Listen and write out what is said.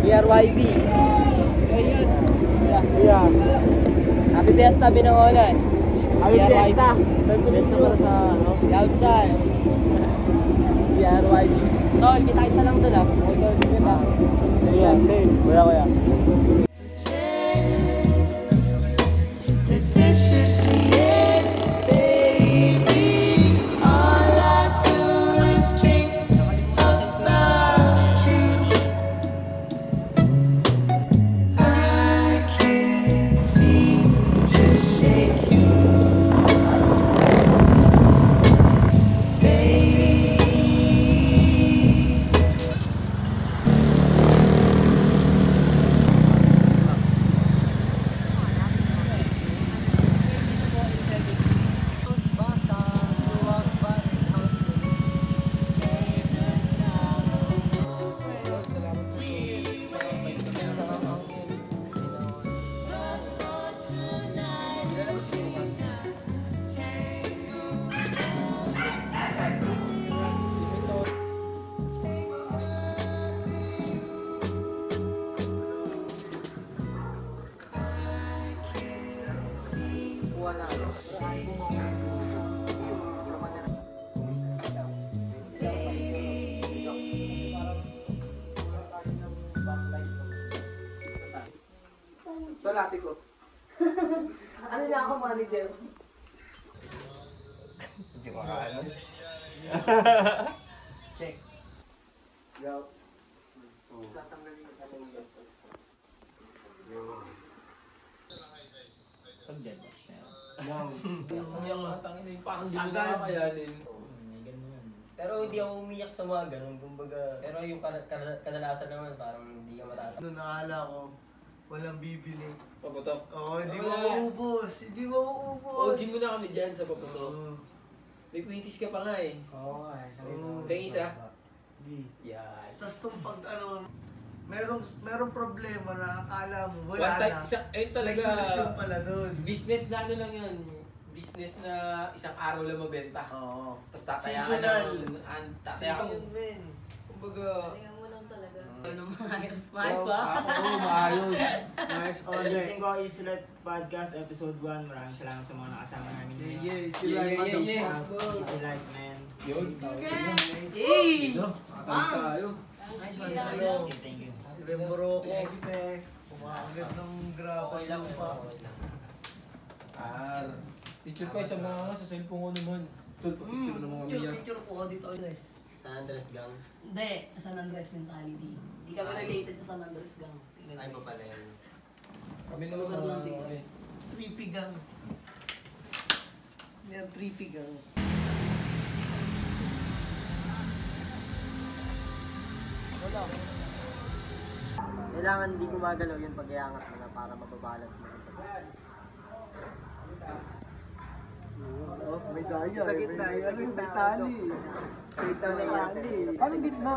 PRYB. Yeah. Happy Fiesta, Binangonan. Happy Fiesta. Fiesta para sa ano? Outside. PRYB. Tol, kita isa lang doon ah. Tol, kita. Yeah, same. Kuya. This is the end, baby. All I do is think about you. I can't seem to shake you, baby. Balati ko. Ano na ako, manager? Hindi ko kaya. Check. Yo. Tatanggalin ko kasi yung laptop. Pag-dead watch na yan. Ang yung matangin na yun, parang di mo nakakayanin. Pero hindi ako umiyak sa mga ganun, kumbaga. Pero yung kadalasan naman, parang hindi ka matatapos. Noon nakala ko, walang bibili. Paputok. Oo, hindi Wala. mauubos. Hindi mauubos. Huwag mo na kami dyan sa paputok. May kwitis ka pa nga eh. Oo nga eh. Peng isa? Hindi. Yan. Tapos nung pag ano, merong problema na akala mo, One wala time, na. ayun talaga. May solusyon pala doon. Business na ano lang yun. Business na isang araw lang mabenta. Oo. Tapos tataya ka Seasonal. tataya ka. Season men. Kumbaga, Kaya mo lang talaga. Ano, maayos. Maayos ba? Oo, maayos. Nice on Editing ko Easy Life Podcast Episode 1. Maraming salamat sa mga nakasama namin ngayon. Yeah, Yeah, yeah, yeah. Easy Life, man. Yun. Yay! Ano? Akala tayo. Nice Thank you. Remember ko. Umakagad ng grabe lang pa. Picture ko sa mga sa cellphone ko naman. Tol, picture ng mga Yung miyak. picture ko dito, Andres. San Andres Gang. Hindi, San Andres mentality. Hindi kami related sa San Andres gang. Ay pa pala yun. Kami naman mga Trippy gang. Yan, trippy gang. Wala. Kailangan hindi gumagalaw yun pag iangat mo na para mababalance mo. Oh, may daya. Sa gitna, Sa gitna, tali. May tali. Paano gitna?